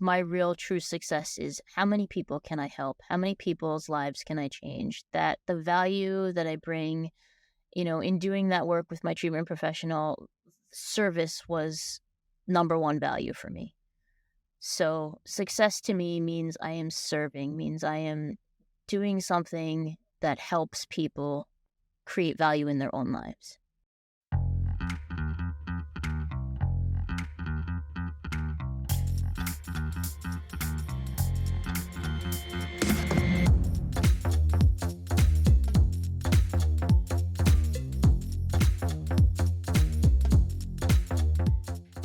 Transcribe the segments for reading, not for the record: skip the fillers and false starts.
my real true success is how many people can I help? How many people's lives can I change? That the value that I bring, in doing that work with my treatment professional, service was number one value for me. So success to me means I am serving, means I am doing something that helps people create value in their own lives.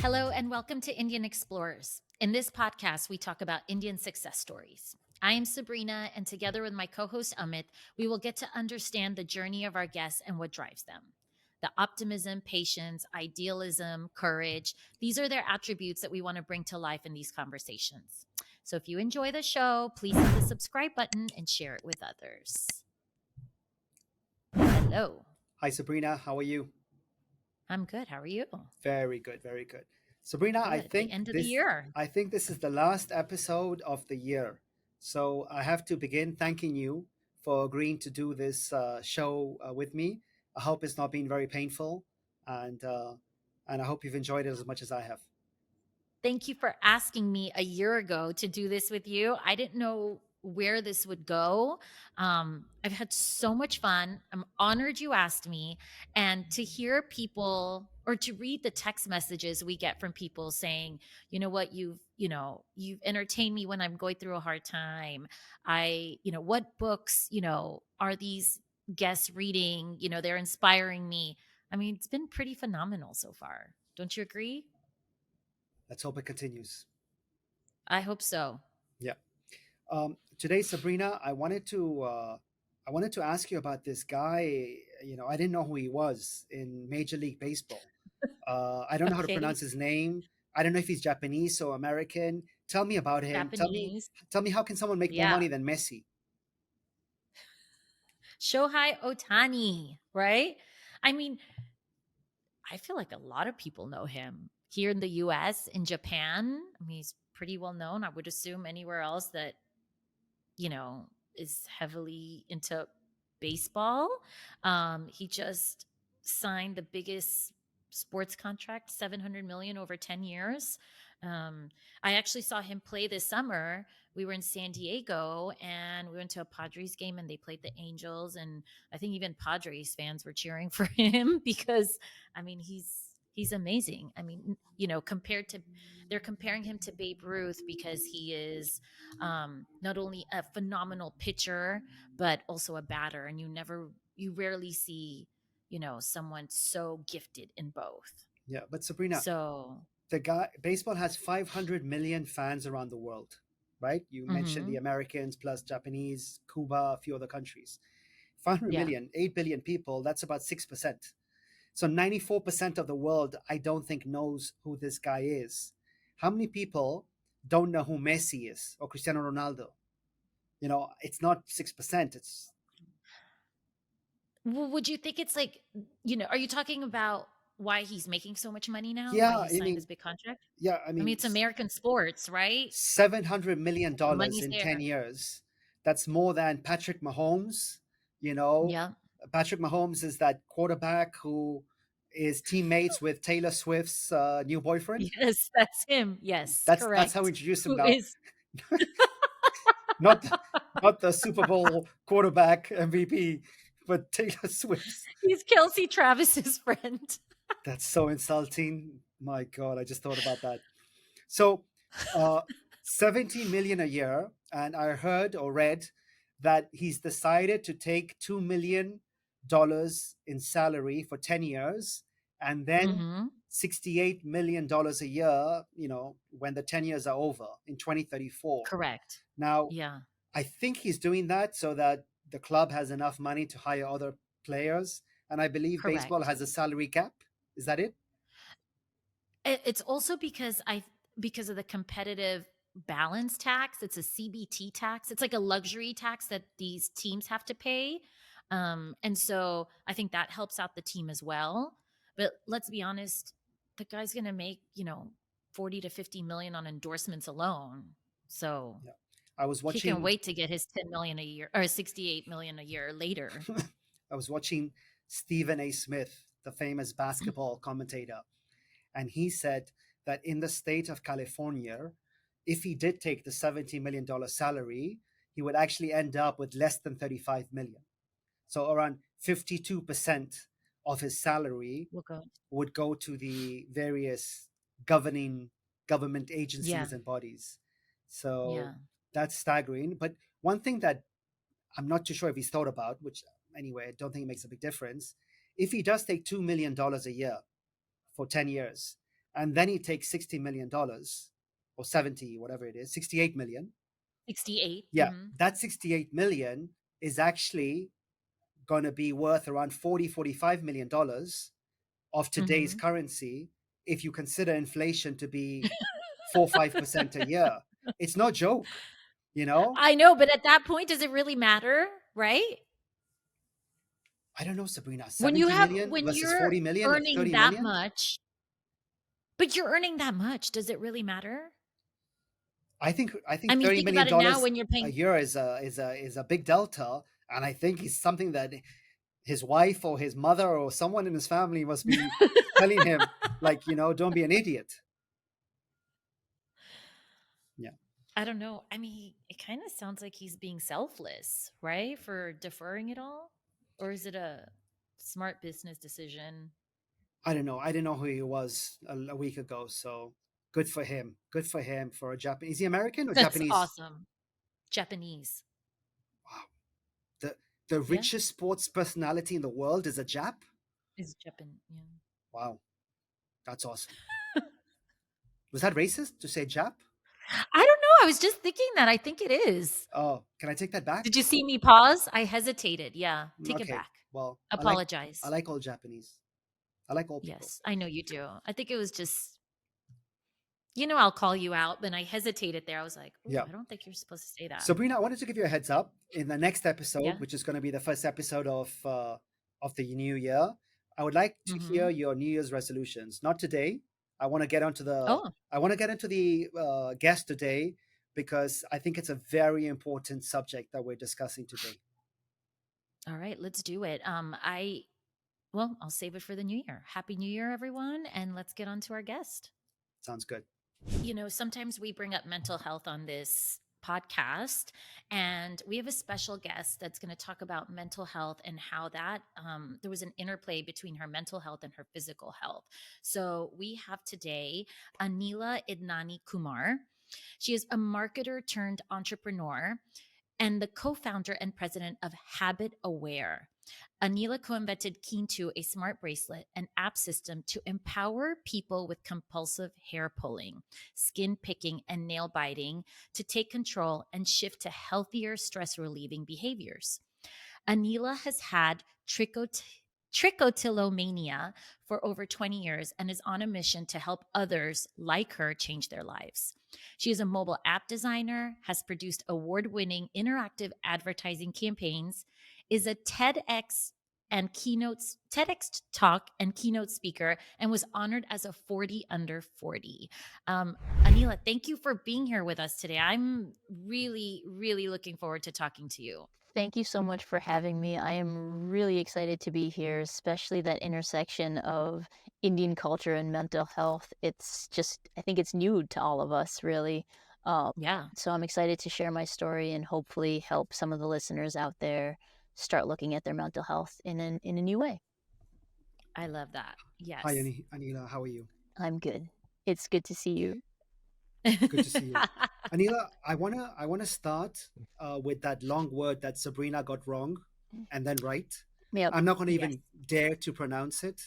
Hello and welcome to Indian Explorers. In this podcast, we talk about Indian success stories. I am Sabrina, and together with my co-host Amit, we will get to understand the journey of our guests and what drives them. The optimism, patience, idealism, courage, these are their attributes that we want to bring to life in these conversations. So if you enjoy the show, please hit the subscribe button and share it with others. Hello. Hi, Sabrina. How are you? I'm good. How are you? Very good, very good. Sabrina, Good. The end of the year. I think this is the last episode of the year. So I have to begin thanking you for agreeing to do this show with me. I hope it's not been very painful, and uh, and I hope you've enjoyed it as much as I have. Thank you for asking me a year ago to do this with you. I didn't know where this would go. I've had so much fun. I'm honored you asked me. And to hear people or to read the text messages we get from people saying, you know what, you've entertained me when I'm going through a hard time. What books, are these guests reading? They're inspiring me. I mean, it's been pretty phenomenal so far. Don't you agree? Let's hope it continues. I hope so. Yeah. Today, Sabrina, I wanted to ask you about this guy. I didn't know who he was in Major League Baseball. I don't know how to Okay. pronounce his name. I don't know if he's Japanese or American. Tell me about him. Japanese. Tell me how can someone make more Yeah. money than Messi? Sho Hai Ohtani, right? I mean, I feel like a lot of people know him here in the US, in Japan. I mean, he's pretty well known. I would assume anywhere else that, you know, is heavily into baseball. He just signed the biggest sports contract, 700 million over 10 years. I actually saw him play this summer. We were in San Diego and we went to a Padres game and they played the Angels. And I think even Padres fans were cheering for him because, I mean, he's amazing. I mean, they're comparing him to Babe Ruth because he is not only a phenomenal pitcher, but also a batter. And you rarely see, someone so gifted in both. Yeah, but Sabrina, So, the guy baseball has 500 million fans around the world, right? You mentioned the mhm, Americans plus Japanese, Cuba, a few other countries. 500 yeah. million, 8 billion people, that's about 6%. So 94% of the world, I don't think, knows who this guy is. How many people don't know who Messi is or Cristiano Ronaldo? It's not 6%. It's, Would you think it's like, are you talking about why he's making so much money now? Why yeah, he signed this big contract? I I mean, mean, it's American sports, right? The $700 million money's in 10 there. years. That's more than Patrick Mahomes. You know, Yeah. Patrick Mahomes is that quarterback who is teammates with Taylor Swift's new boyfriend. Yes, that's him. Yes, That's how we correct. introduced him Who now. is not not the Super Bowl quarterback MVP, but Taylor Swift's. he's Kelsey Travis's friend. That's so insulting. My God, I just thought about that. So, uh, 70 million a year, and I heard or read that he's decided to take $2 million in salary for 10 years, and then Hmm. $68 million a year. When the 10 years are over in 2034. Correct. Now, Yeah, I think he's doing that so that the club has enough money to hire other players. And I believe baseball correct. has a salary cap. Is that it? It's also because of the competitive balance tax. It's a CBT tax. It's like a luxury tax that these teams have to pay. And so I think that helps out the team as well. But let's be honest, the guy's going to make, 40 to 50 million on endorsements alone. So Yeah. I was he can watching wait to get his 10 million a year or 68 million a year later. I was watching Stephen A. Smith, the famous basketball commentator, and he said that in the state of California, if he did take the $70 million salary, he would actually end up with less than 35 million. So around 52% of his salary We'll go. would go to the various governing government Yeah. agencies and bodies. So Yeah. that's staggering. But one thing that I'm not too sure if he's thought about, which anyway, I don't think it makes a big difference. If he does take $2 million a year for 10 years, and then he takes $60 million or 70, whatever it is, 68 million. 68. Yeah, that 68 million is actually going to be worth around 45 million dollars of today's currency if you consider inflation to be 4-5% a year. It's no joke, you know. I know, but at that point, does it really matter, right? I don't know, Sabrina. When 70 million versus you're 40 million or earning 30 that million. much, but you're earning that much, does it really matter? I think I mean, $30 think million about it now when you're a paying. year is a big delta, and I think it's something that his wife or his mother or someone in his family must be telling him, like, don't be an idiot. Yeah. I don't know. I mean, it kind of sounds like he's being selfless, right? For deferring it all? Or is it a smart business decision? I don't know. I didn't know who he was a week ago, so good for him. Good for him for a Japanese. Is he American or That's Japanese? awesome. Japanese. Wow. The Yeah. richest sports personality in the world is a Jap? Is Japan. Yeah. Wow. That's awesome. Was that racist to say Jap? I don't know. I was just thinking that. I think it is. Oh, can I take that back? Did you see me pause? I hesitated. Yeah. Take it Okay. back. Well, Apologize. I like all Japanese. I like all people. Yes, I know you do. I think it was just, I'll call you out, but I hesitated there. I was like, ooh, Yeah. I don't think you're supposed to say that. Sabrina, I wanted to give you a heads up in the next episode, Yeah. which is going to be the first episode of the new year. I would like to hear your New Year's resolutions. Not today. I want to get onto the guest today because I think it's a very important subject that we're discussing today. All right, let's do it. I'll save it for the new year. Happy New Year, everyone, and let's get on to our guest. Sounds good. Sometimes we bring up mental health on this podcast, and we have a special guest that's going to talk about mental health and how that there was an interplay between her mental health and her physical health. So we have today Aneela Idnani Kumar. She is a marketer turned entrepreneur and the co-founder and president of HabitAware. Aneela co-invented Keen2, a smart bracelet, an app system to empower people with compulsive hair pulling, skin picking, and nail biting to take control and shift to healthier stress-relieving behaviors. Aneela has had Trichotillomania for over 20 years and is on a mission to help others like her change their lives. She is a mobile app designer, has produced award-winning interactive advertising campaigns, is a TEDx talk and keynote speaker, and was honored as a 40 under 40. Aneela, thank you for being here with us today. I'm really, really looking forward to talking to you. Thank you so much for having me. I am really excited to be here, especially that intersection of Indian culture and mental health. I think it's new to all of us, really. Yeah. So I'm excited to share my story and hopefully help some of the listeners out there start looking at their mental health in a new way. I love that. Yes. Hi, Aneela. How are you? I'm good. It's good to see you. Good to see you. Aneela, I wanna start with that long word that Sabrina got wrong and then right. Yep. I'm not gonna even dare to pronounce it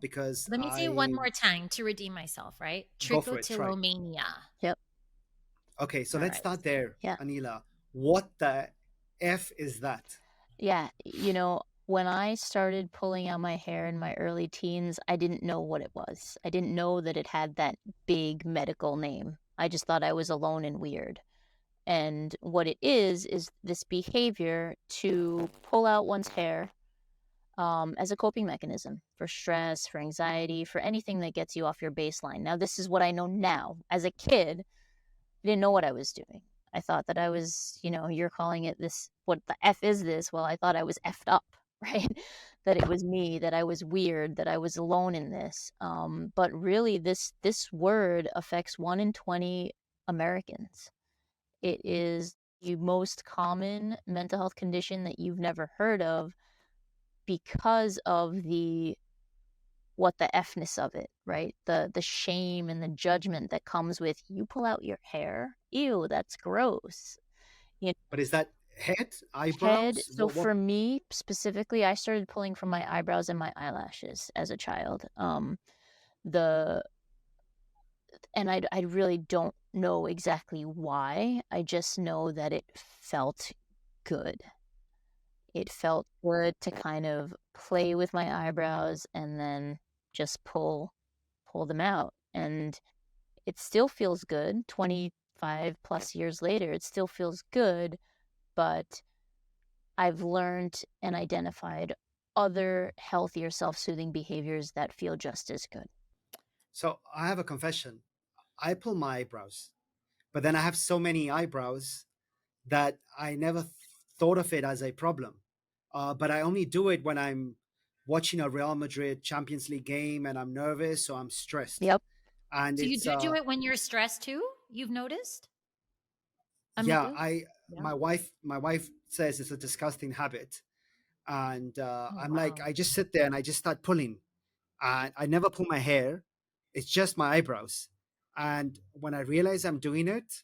because let me say it one more time to redeem myself, right? Go for it, try. Trichotillomania. Yep. Okay, so let's start there. Yeah. Aneela, what the F is that? Yeah, when I started pulling out my hair in my early teens, I didn't know what it was. I didn't know that it had that big medical name. I just thought I was alone and weird. And what it is this behavior to pull out one's hair as a coping mechanism for stress, for anxiety, for anything that gets you off your baseline. Now, this is what I know now. As a kid, I didn't know what I was doing. I thought that I was, you're calling it this, what the F is this? Well, I thought I was effed up, right? That it was me, that I was weird, that I was alone in this. But really, this word affects 1 in 20 Americans. It is the most common mental health condition that you've never heard of because of the what the F-ness of it, right? The shame and the judgment that comes with you pull out your hair. Ew, that's gross. You But is that head, head. eyebrows? So What? for me specifically, I started pulling from my eyebrows and my eyelashes as a child. The and I really don't know exactly why. I just know that it felt good. It felt good to kind of play with my eyebrows and then just pull them out. And it still feels good 25 plus years later. It still feels good, but I've learned and identified other healthier self-soothing behaviors that feel just as good. So I have a confession. I pull my eyebrows, but then I have so many eyebrows that I never thought of it as a problem. But I only do it when I'm watching a Real Madrid Champions League game and I'm nervous or I'm stressed. Yep. And So you it's do it when you're stressed too? You've noticed? yeah, Amit? I Yeah. my wife says it's a disgusting habit, and Oh, I'm like, wow. I just sit there and I just start pulling, and I never pull my hair. It's just my eyebrows, and when I realize I'm doing it,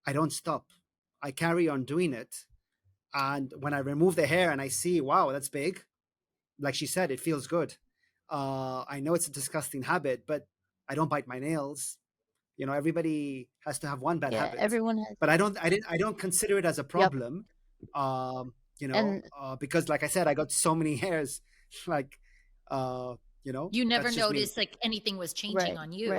I don't stop. I carry on doing it, and when I remove the hair and I see, wow, that's big. Like she said, it feels good. I know it's a disgusting habit, but I don't bite my nails. Everybody has to have one bad Yeah, habit, everyone has. but I don't consider it as a Yep. problem. And Because like I said, I got so many hairs. Like, You never that's just me. noticed like anything was changing right, on right. you,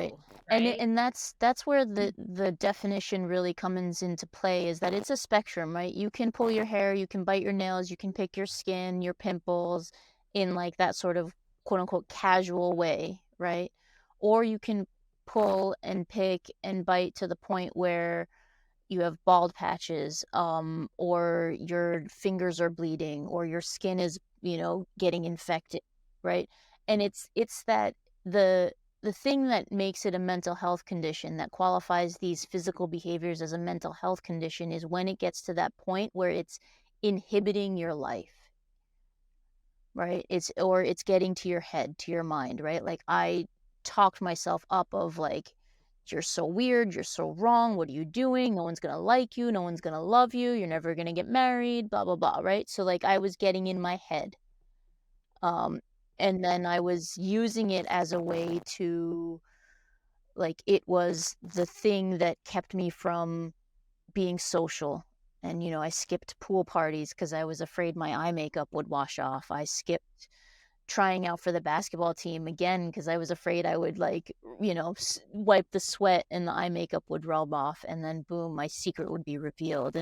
And right? that's where the definition really comes into play, is that it's a spectrum, right? You can pull your hair, you can bite your nails, you can pick your skin, your pimples in like that sort of quote unquote casual way, right? Or you can pull and pick and bite to the point where you have bald patches, or your fingers are bleeding, or your skin is, getting infected, right? And it's that the the thing that makes it a mental health condition, that qualifies these physical behaviors as a mental health condition, is when it gets to that point where it's inhibiting your life, right? It's getting to your head, to your mind, right? Like I talked myself up of like, you're so weird, you're so wrong, what are you doing? No one's gonna like you, no one's gonna love you, you're never gonna get married, blah blah blah, right? So like I was getting in my head. Um and then I was using it as a way to, like, it was the thing that kept me from being social. And I skipped pool parties because I was afraid my eye makeup would wash off. I skipped trying out for the basketball team again because I was afraid I would, like, wipe the sweat and the eye makeup would rub off, and then boom, my secret would be revealed.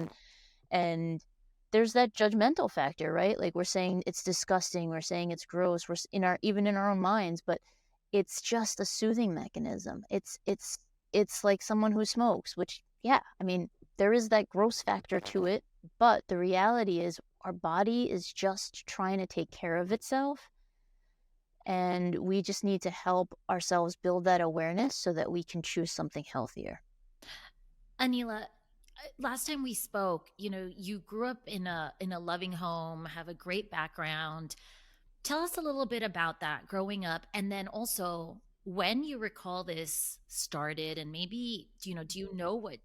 And there's that judgmental factor, right? Like, we're saying it's disgusting, we're saying it's gross, we're in our even in our own minds, but it's just a soothing mechanism. It's like someone who smokes, which, yeah, I mean, there is that gross factor to it, but the reality is our body is just trying to take care of itself, and we just need to help ourselves build that awareness so that we can choose something healthier. Aneela, last time we spoke, you grew up in a loving home, have a great background. Tell us a little bit about that growing up, and then also when you recall this started, and maybe do you know what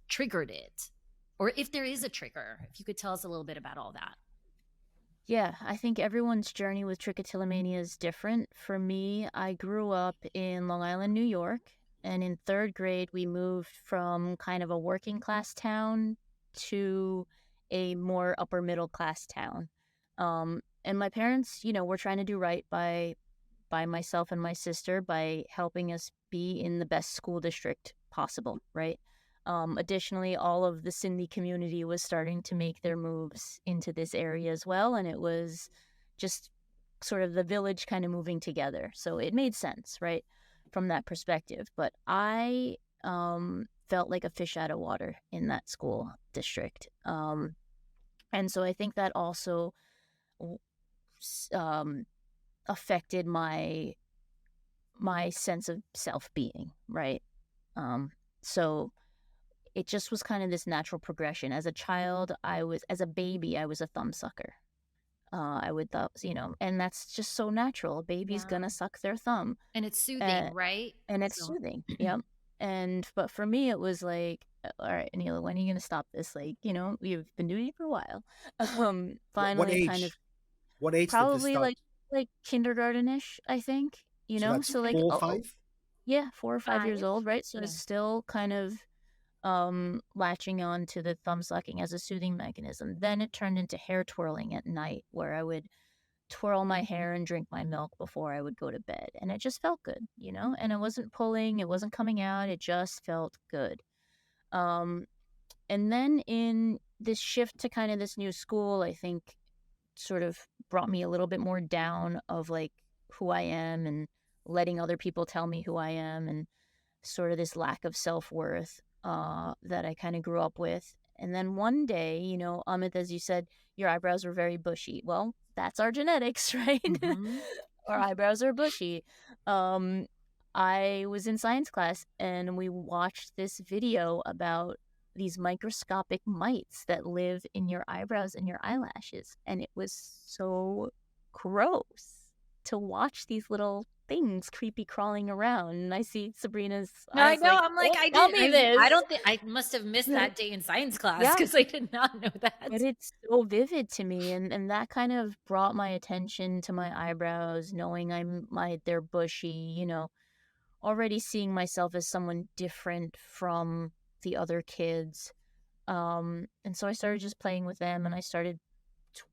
triggered it, or if there is a trigger? If you could tell us a little bit about all that. Yeah, I think everyone's journey with trichotillomania is different. For me, I grew up in Long Island, New York, and in third grade, we moved from kind of a working class town to a more upper middle class town. And my parents, were trying to do right by myself and my sister by helping us be in the best school district possible, right? Additionally, all of the Sindhi community was starting to make their moves into this area as well, and it was just sort of the village kind of moving together. So it made sense, right, from that perspective. But I felt like a fish out of water in that school district. And so I think that also um, affected my sense of self-being, right? So it just was kind of this natural progression. As a child, as a baby, I was a thumb sucker. I would, and that's just so natural. A baby's Yeah. gonna suck their thumb, And it's soothing, uh, right? and it's So soothing. Yep. But for me, it was like, all right, Aneela, when are you gonna stop this? Like, you've been doing it for a while. What Finally, kind of age? What age did this probably start? like kindergarten-ish, I think. So that's So like, okay. 4 or 5. yeah, 4 or 5 years 5. old, right? So Yeah. it's still kind of latching on to the thumb sucking as a soothing mechanism. Then it turned into hair twirling at night, where I would twirl my hair and drink my milk before I would go to bed. And it just felt good, and it wasn't pulling, it wasn't coming out, it just felt good. Um, and then in this shift to kind of this new school, I think sort of brought me a little bit more down of like who I am and letting other people tell me who I am, and sort of this lack of self-worth that I kind of grew up with. And then one day, Amit, as you said, your eyebrows were very bushy. Well, that's our genetics, right? Mm-hmm. Our eyebrows are bushy. Um, I was in science class and we watched this video about these microscopic mites that live in your eyebrows and your eyelashes. And it was so gross to watch these little things creepy crawling around. And I see Sabrina's No, I eyes know. like, I'm like, don't tell me I this. don't think I must have missed that day in science class Yeah, because I did not know but that. it's so vivid to me, and that kind of brought my attention to my eyebrows, knowing they're bushy, already seeing myself as someone different from the other kids. And so I started just playing with them, and I started,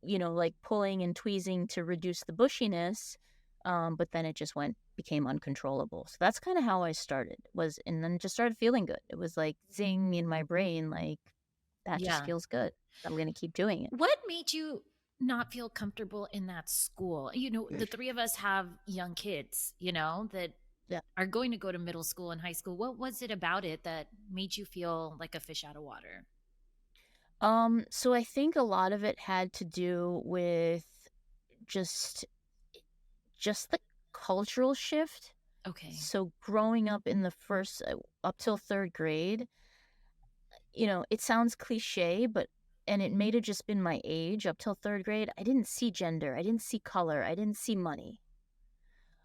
like pulling and tweezing to reduce the bushiness. But then it just became uncontrollable. So that's kind of how I started, and then just started feeling good. It was like zing in my brain, like that just Yeah. feels good. I'm going to keep doing it. What made you not feel comfortable in that school? The three of us have young kids, that Yeah. are going to go to middle school and high school. What was it about it that made you feel like a fish out of water? So I think a lot of it had to do with just just the cultural shift. Okay. So growing up in the first up till third grade, it sounds cliche, and it may have just been my age up till third grade. I didn't see gender, I didn't see color, I didn't see money.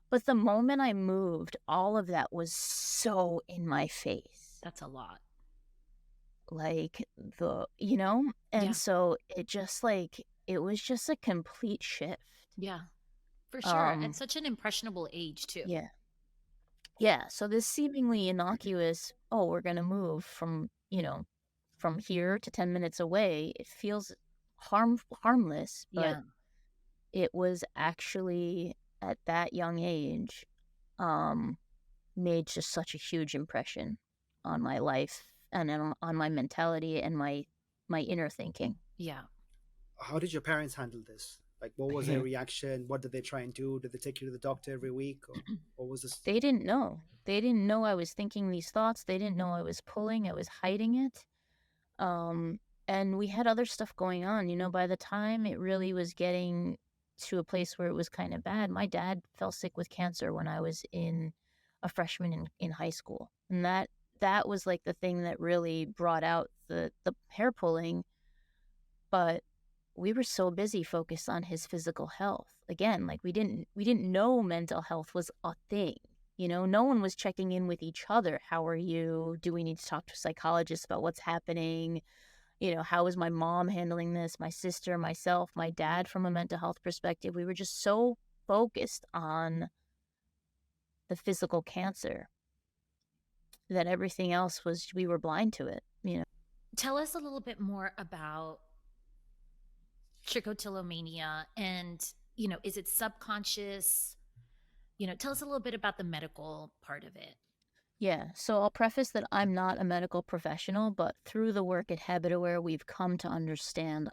But the moment I moved, all of that was so in my face. That's a lot. Like Yeah. and so it was just a complete shift. Yeah. For sure. At Um, such an impressionable age, too. yeah. Yeah, so this seemingly innocuous, oh, we're gonna move from here to 10 minutes away, it feels harmless, but Yeah. it was actually at that young age, um, made just such a huge impression on my life and on my mentality and my inner thinking. Yeah. How did your parents handle this? Like, what was their reaction? What did they try and do? Did they take you to the doctor every week, or what was this? They didn't know. They didn't know I was thinking these thoughts. They didn't know I was pulling. I was hiding it. Um, and we had other stuff going on. By the time it really was getting to a place where it was kind of bad, my dad fell sick with cancer when I was a freshman in high school. And that was like the thing that really brought out the hair pulling. But we were so busy focused on his physical health. Again, like we didn't know mental health was a thing. No one was checking in with each other. How are you? Do we need to talk to a psychologist about what's happening? How is my mom handling this? My sister, myself, my dad, from a mental health perspective. We were just so focused on the physical cancer that everything else we were blind to it. Tell us a little bit more about trichotillomania and, is it subconscious? Tell us a little bit about the medical part of it. Yeah, so I'll preface that I'm not a medical professional, but through the work at HabitAware, we've come to understand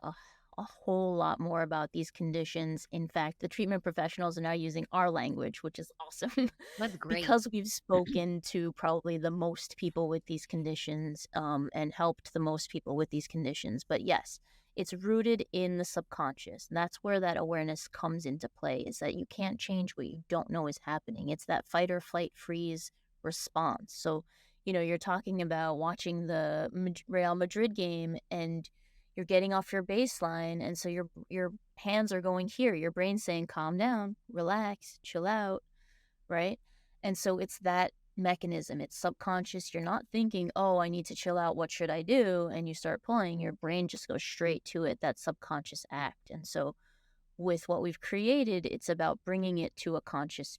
a whole lot more about these conditions. In fact, the treatment professionals are now using our language, which is awesome That's great. because we've spoken to probably the most people with these conditions, and helped the most people with these conditions. But yes, it's rooted in the subconscious. And that's where that awareness comes into play, is that you can't change what you don't know is happening. It's that fight or flight freeze response. So, you're talking about watching the Real Madrid game and you're getting off your baseline, and so your hands are going here. Your brain's saying, calm down, relax, chill out, right? And so it's that mechanism. It's subconscious. You're not thinking, oh, I need to chill out. What should I do? And you start pulling, your brain just goes straight to it, that subconscious act. And so with what we've created, it's about bringing it to a conscious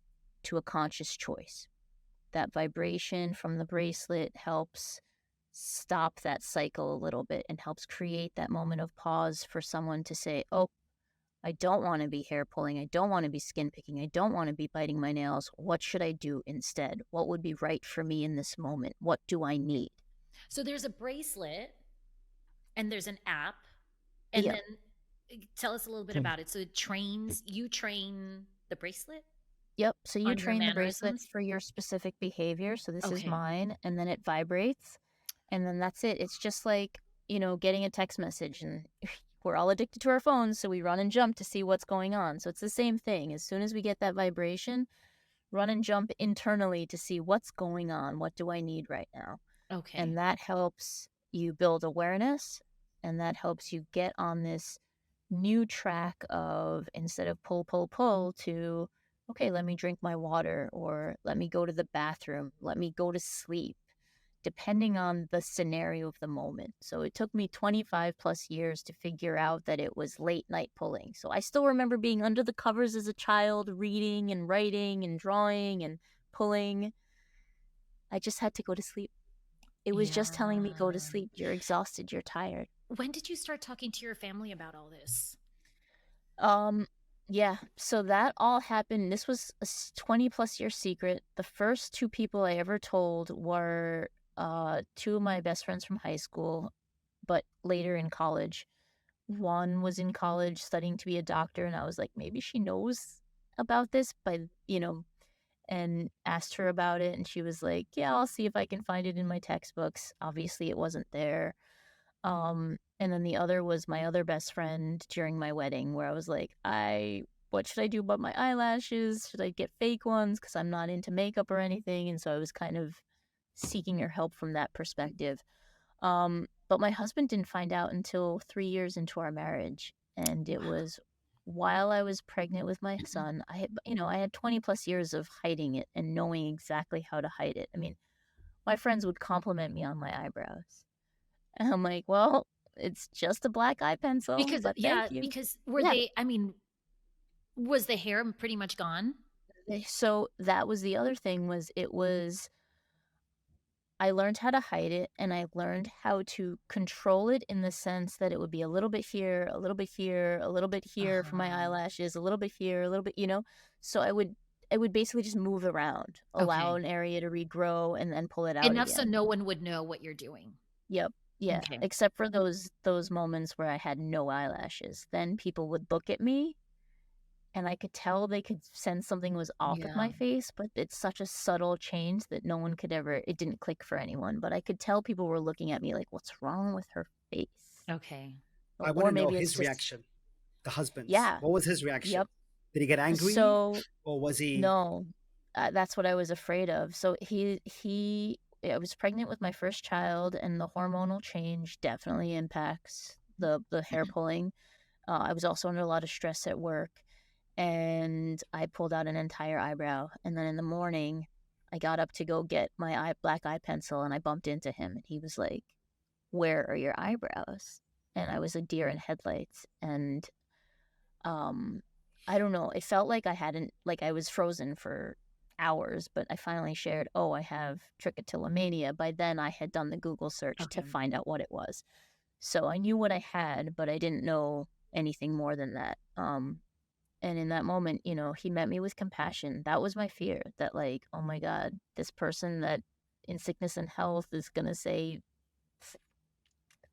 choice. That vibration from the bracelet helps stop that cycle a little bit and helps create that moment of pause for someone to say, oh, I don't want to be hair pulling. I don't want to be skin picking. I don't want to be biting my nails. What should I do instead? What would be right for me in this moment? What do I need? So there's a bracelet and there's an app. And Yep. then tell us a little bit about it. So you train the bracelet Yep. So you on your train the bracelet mannerisms? for your specific behavior. So this is Okay. mine. And then it vibrates. And then that's it. It's just like, getting a text message, and we're all addicted to our phones. So we run and jump to see what's going on. So it's the same thing. As soon as we get that vibration, run and jump internally to see what's going on. What do I need right now? Okay. And that helps you build awareness, and that helps you get on this new track of, instead of pull, pull, pull, to, okay, let me drink my water, or let me go to the bathroom, let me go to sleep, depending on the scenario of the moment. So it took me 25 plus years to figure out that it was late night pulling. So I still remember being under the covers as a child, reading and writing and drawing and pulling. I just had to go to sleep. It was just telling me, go to Yeah. sleep. You're exhausted. You're tired. When did you start talking to your family about all this? Um, yeah. So that all happened. This was a 20 plus year secret. The first two people I ever told were two of my best friends from high school, but later in college. One was in college studying to be a doctor, and I was like, maybe she knows about this, but and asked her about it, and she was like, yeah, I'll see if I can find it in my textbooks. Obviously, it wasn't there. And then the other was my other best friend during my wedding, where I was like, what should I do about my eyelashes? Should I get fake ones? Because I'm not into makeup or anything. And so I was kind of seeking her help from that perspective. But my husband didn't find out until 3 years into our marriage. And it was while I was pregnant with my son. I had 20 plus years of hiding it and knowing exactly how to hide it. I mean, my friends would compliment me on my eyebrows. And I'm like, well, it's just a black eye pencil, Because but thank you. were Yeah. they, I mean, was the hair pretty much gone? So that was the other thing, I learned how to hide it, and I learned how to control it in the sense that it would be a little bit here, a little bit here, a little bit here for my Uh-huh. eyelashes, a little bit here, a little bit, So I would basically just move around, allow Okay. an area to regrow, and then pull it out Enough so again. no one would know what you're doing. Yep. Yeah. Okay. Except for those moments where I had no eyelashes. Then people would look at me, and I could tell they could sense something was off with Yeah. my face, but it's such a subtle change that no one could ever, it didn't click for anyone. But I could tell people were looking at me like, what's wrong with her face? Okay. I want Or to know maybe it's his just, reaction, the husband's. yeah, What was his reaction? yep. Did he get angry, So, or was he? no, that's what I was afraid of. So I was pregnant with my first child, and the hormonal change definitely impacts the hair pulling. I was also under a lot of stress at work, and I pulled out an entire eyebrow. And then in the morning, I got up to go get my black eye pencil, and I bumped into him, and he was like, "Where are your eyebrows?" And I was a deer in headlights, and I don't know. It felt like I was frozen for hours, but I finally shared, oh, I have trichotillomania. By then, I had done the Google search to Okay. find out what it was. So I knew what I had, but I didn't know anything more than that. And in that moment, he met me with compassion. That was my fear, that like, oh my God, this person that in sickness and health is going to say,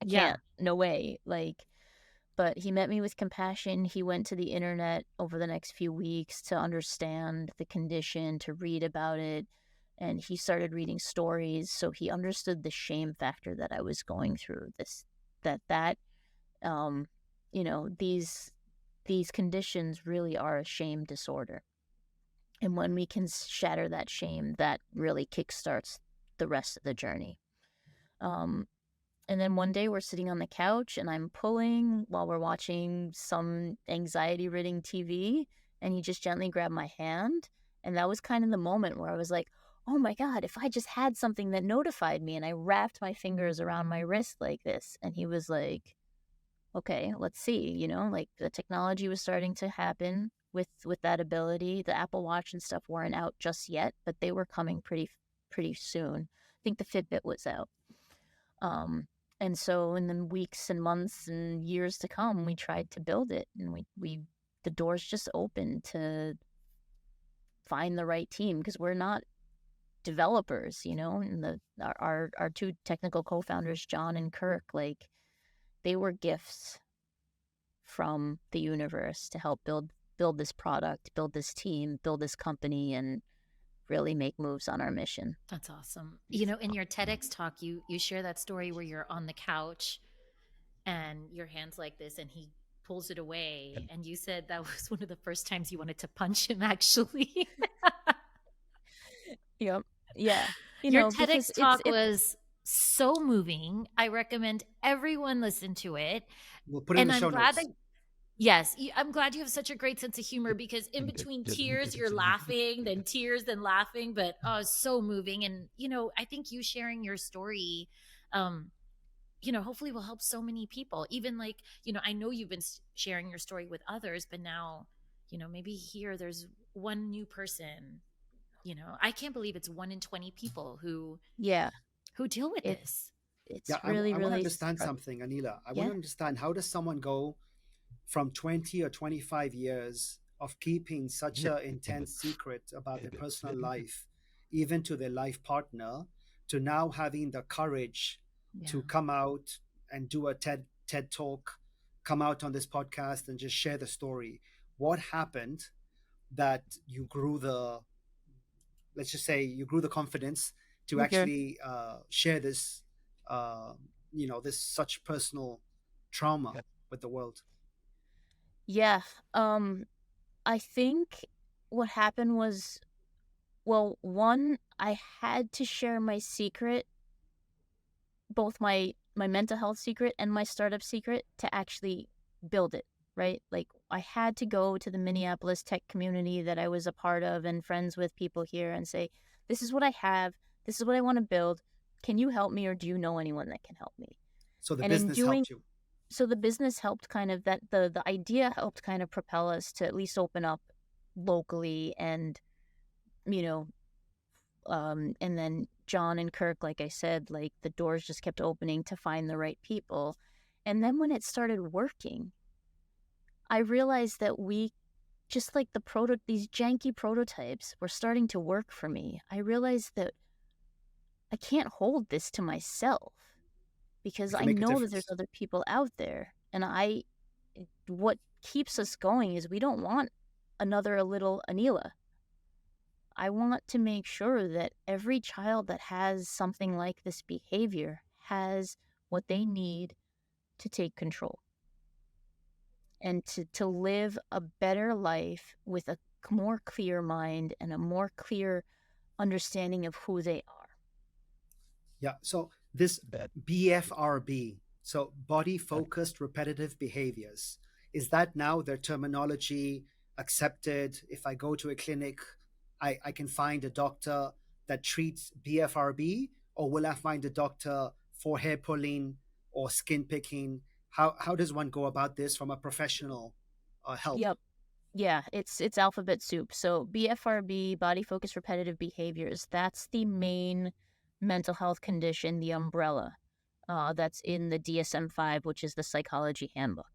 I Yeah. can't, no way. Like, But he met me with compassion. He went to the internet over the next few weeks to understand the condition, to read about it. And he started reading stories. So he understood the shame factor that I was going through. Um, these conditions really are a shame disorder. And when we can shatter that shame, that really kickstarts the rest of the journey. And then one day we're sitting on the couch and I'm pulling while we're watching some anxiety-ridden TV, and he just gently grabbed my hand. And that was kind of the moment where I was like, oh my God, if I just had something that notified me. And I wrapped my fingers around my wrist like this. And he was like, okay, let's see, like the technology was starting to happen with that ability. The Apple Watch and stuff weren't out just yet, but they were coming pretty soon. I think the Fitbit was out. And so in the weeks and months and years to come, we tried to build it, and we the doors just opened to find the right team, because we're not developers, and our two technical co-founders, John and Kirk, like, they were gifts from the universe to help build this product, build this team, build this company, and really make moves on our mission. That's awesome. In your TEDx talk, you share that story where you're on the couch and your hand's like this and he pulls it away, and you said that was one of the first times you wanted to punch him, actually. Yep. Yeah. Your because TEDx talk was so moving. I recommend everyone listen to it. We'll put it in the show notes. Yes, I'm glad you have such a great sense of humor, because in between tears, you're laughing, then tears, then laughing, but it's so moving. And, I think you sharing your story, hopefully will help so many people. Even like, I know you've been sharing your story with others, but now, maybe here there's one new person, I can't believe it's 1 in 20 people who deal with this. It's Yeah, really, I want really to understand something, Aneela. I want to understand, how does someone go from 20 or 25 years of keeping such an intense secret about their personal life, even to their life partner, to now having the courage to come out and do a TED talk, come out on this podcast and just share the story? What happened that you grew let's just say you grew the confidence to actually share this, this such personal trauma with the world? Yeah. I think what happened was, well, one, I had to share my secret, both my mental health secret and my startup secret, to actually build it, right? Like, I had to go to the Minneapolis tech community that I was a part of and friends with people here and say, this is what I have, this is what I want to build. Can you help me, or do you know anyone that can help me? So the And business helped you. So the business helped, kind of, that the idea helped kind of propel us to at least open up locally. And and then John and Kirk, like I said, like, the doors just kept opening to find the right people. And then when it started working, I realized that we just, like, these janky prototypes were starting to work for me. I realized that I can't hold this to myself, because I know that there's other people out there. And what keeps us going is we don't want another little Aneela. I want to make sure that every child that has something like this behavior has what they need to take control and to live a better life with a more clear mind and a more clear understanding of who they are. Yeah. So this BFRB, so body focused repetitive behaviors, is that now their terminology accepted? If I go to a clinic, I can find a doctor that treats BFRB, or will I find a doctor for hair pulling or skin picking? How does one go about this from a professional help? Yep. Yeah, it's alphabet soup. So BFRB, body focused repetitive behaviors, that's the main mental health condition, the umbrella, that's in the DSM-5, which is the psychology handbook.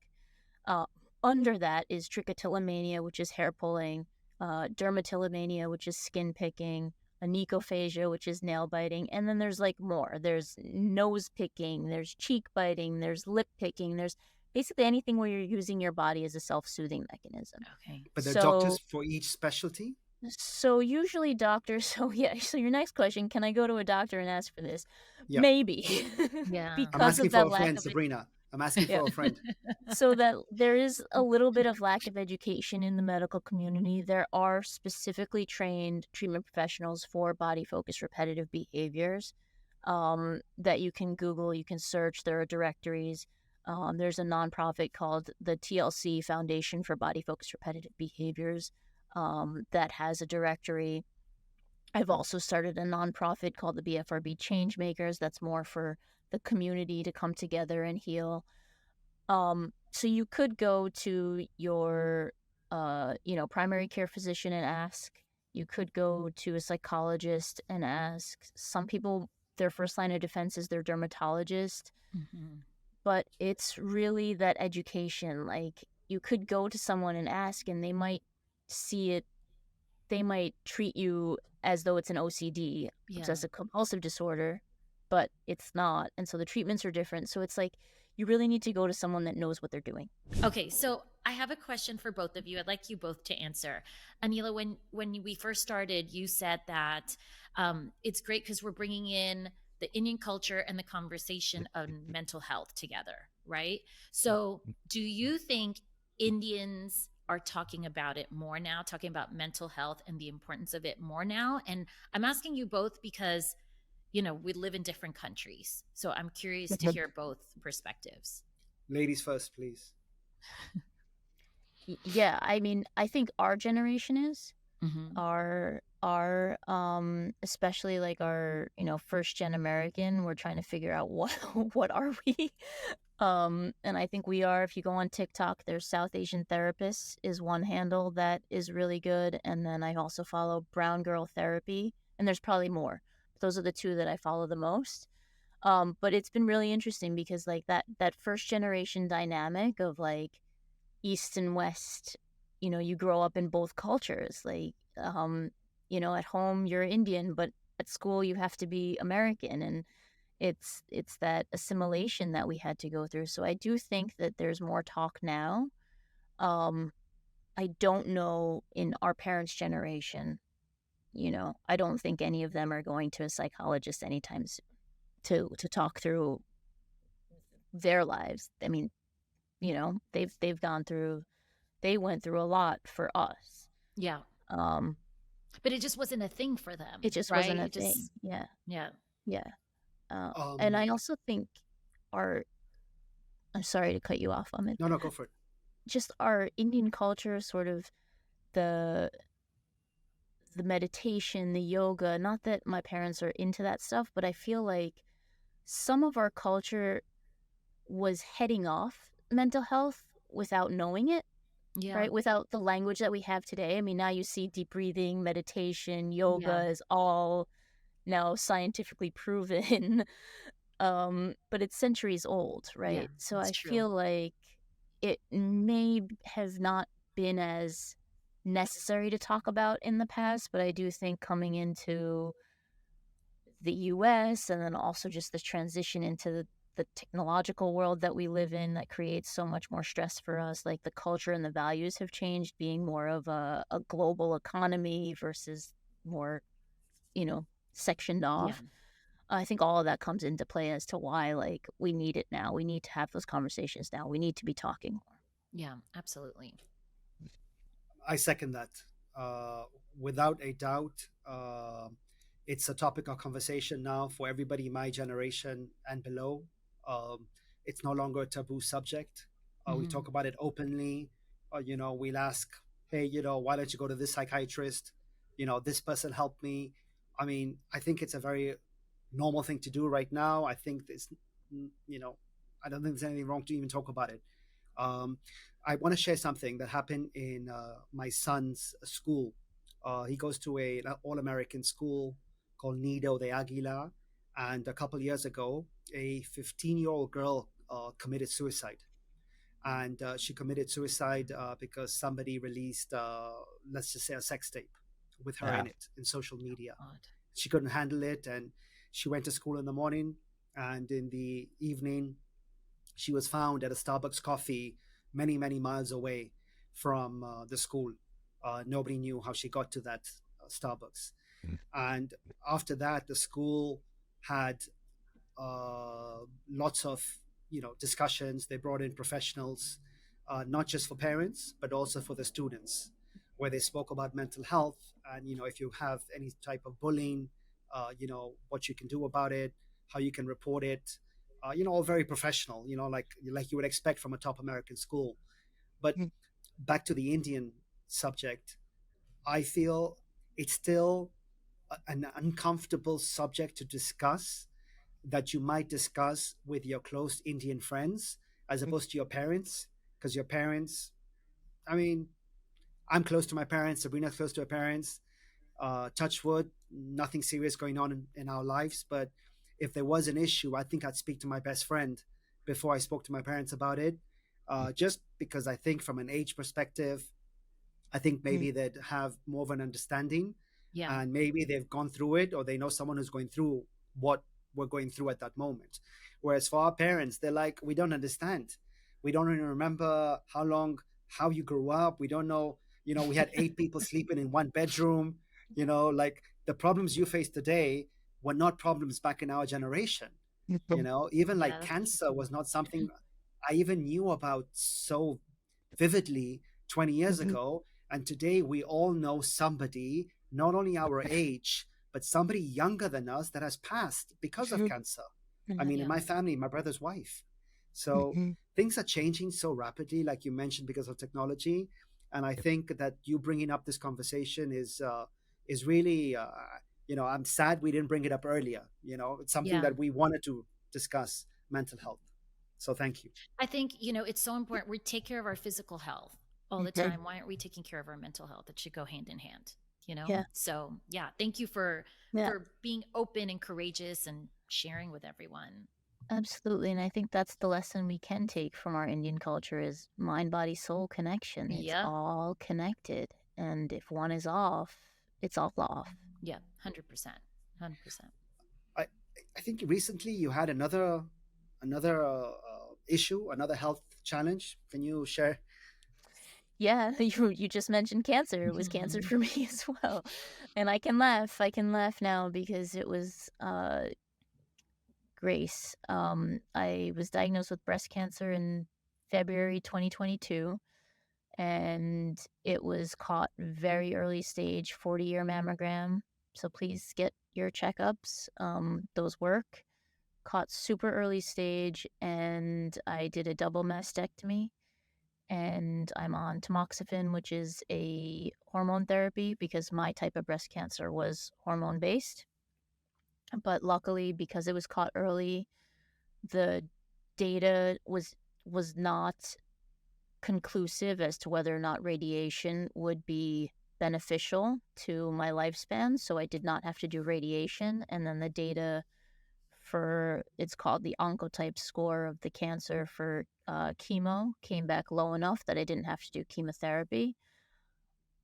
Uh, Under that is trichotillomania, which is hair pulling, dermatillomania, which is skin picking, anechophagia, which is nail biting, and then there's like more. There's nose picking, there's cheek biting, there's lip picking, there's basically anything where you're using your body as a self-soothing mechanism. Okay. But they're So doctors for each specialty? so usually doctors, so yeah, so your next question, can I go to a doctor and ask for this? Yeah. Maybe. Yeah. I'm Because asking of for that a lack friend, of it. Sabrina. I'm asking Yeah. for a friend. So that there is a little bit of lack of education in the medical community. There are specifically trained treatment professionals for body focused repetitive behaviors that you can Google, you can search. There are directories. There's a nonprofit called the TLC Foundation for Body Focused Repetitive Behaviors that has a directory. I've also started a nonprofit called the BFRB Changemakers that's more for the community to come together and heal. So you could go to your, primary care physician and ask. You could go to a psychologist and ask. Some people, their first line of defense is their dermatologist, Mhm. but it's really that education. Like you could go to someone and ask, and they might see it. They might treat you as though it's an OCD, Yeah. obsessive compulsive disorder, but it's not. And so the treatments are different. So it's like you really need to go to someone that knows what they're doing. Okay, so I have a question for both of you. I'd like you both to answer. Aneela, when we first started, you said that it's great because we're bringing in the Indian culture and the conversation of mental health together, right? So, do you think Indians are talking about it more now, talking about mental health and the importance of it more now? And I'm asking you both because, we live in different countries. So, I'm curious to hear both perspectives. Ladies first, please. Yeah, I mean, I think our generation is Mm-hmm. our especially like our, first gen American, we're trying to figure out what what are we? And I think we are. If you go on TikTok, there's South Asian therapists is one handle that is really good, and then I also follow Brown Girl Therapy, and there's probably more. Those are the two that I follow the most. But it's been really interesting because like that first generation dynamic of like East and West, you grow up in both cultures. Like, at home you're Indian, but at school you have to be American, and it's that assimilation that we had to go through. So I do think that there's more talk now. Um, I don't know in our parents' generation, I don't think any of them are going to a psychologist anytime soon to talk through their lives. I mean, they've gone through they went through a lot for us. Yeah. Um, But it just wasn't a thing for them, it just wasn't right? a It thing. just, Yeah, yeah. yeah. And Um, I also think our I'm sorry to cut you off, Amit. no, no, go for it. Just our Indian culture, sort of the the meditation, the yoga. Not that my parents are into that stuff, but I feel like some of our culture was heading off mental health without knowing it, Yeah. right? Without the language that we have today. I mean, now you see deep breathing, meditation, Yeah. yoga is all now scientifically proven. But it's centuries old, Yeah. right? So It's I true. feel like it may have not been as necessary to talk about in the past, but I do think coming into the US and then also just the transition into the technological world that we live in that creates so much more stress for us, like the culture and the values have changed, being more of a global economy versus more, sectioned Yeah. off. I think all of that comes into play as to why, like, we need it now. We need to have those conversations now. We need to be talking more. Yeah. Absolutely. I second that. Without a doubt, it's a topic of conversation now for everybody my generation and below. It's no longer a taboo subject. We Mm-hmm. talk about it openly. We'll ask, hey, why don't you go to this psychiatrist? This person helped me. I mean, I think it's a very normal thing to do right now. I think there's, you know, I don't think there's anything wrong to even talk about it. Um, I want to share something that happened in my son's school. He goes to an all-American school called Nido de Aguila, and a couple years ago, a 15-year-old girl committed suicide. And she committed suicide because somebody released, let's just say, a sex tape with her Yeah. in it in social media. God. She couldn't handle it, and she went to school in the morning, and in the evening, She was found at a Starbucks coffee many, many miles away from the school. Nobody knew how she got to that Starbucks. And after that, the school had lots of discussions. They brought in professionals, not just for parents but also for the students, where they spoke about mental health and if you have any type of bullying, what you can do about it, how you can report it. All very professional. Like you would expect from a top American school. But back to the Indian subject, I feel it's still an uncomfortable subject to discuss, that you might discuss with your close Indian friends as opposed to your parents. Because your parents, I mean, I'm close to my parents, Sabrina's close to her parents. Touch wood, nothing serious going on in our lives. But if there was an issue, I think I'd speak to my best friend before I spoke to my parents about it. Just because I think from an age perspective, I think maybe they'd have more of an understanding, Yeah. and maybe they've gone through it or they know someone who's going through what we're going through at that moment. Whereas for our parents, they're like, we don't understand. We don't even remember how you grew up. We don't know, we had 8 people sleeping in one bedroom, like the problems you face today were not problems back in our generation. Even Yeah, like that's cancer was not something I even knew about so vividly 20 years ago. And today we all know somebody, not only our age, but somebody younger than us that has passed because of cancer. I mean, in yeah. my family, my brother's wife. So things are changing so rapidly, like you mentioned, because of technology. And I think that you bringing up this conversation is really, I'm sad we didn't bring it up earlier. It's something Yeah. that we wanted to discuss, mental health. So thank you. I think, it's so important. We take care of our physical health all the time. Why aren't we taking care of our mental health? It should go hand in hand. Yeah. So yeah, thank you for Yeah. being open and courageous and sharing with everyone. Absolutely. And I think that's the lesson we can take from our Indian culture is mind, body, soul connection. It's Yeah. all connected. And if one is off, it's all off. Yeah. 100%. 100%. I I think recently you had another issue, another health challenge. Can you share? Yeah, you just mentioned cancer. It was cancer for me as well. And I can laugh. I can laugh now because it was grace. I was diagnosed with breast cancer in February 2022, and it was caught very early stage, 40-year mammogram. So please get your checkups. Those work. Caught super early stage, and I did a double mastectomy. And I'm on tamoxifen, which is a hormone therapy because my type of breast cancer was hormone based. But luckily, because it was caught early, the data was not conclusive as to whether or not radiation would be beneficial to my lifespan. So I did not have to do radiation. And then the data for it's called the oncotype score of the cancer for chemo came back low enough that I didn't have to do chemotherapy.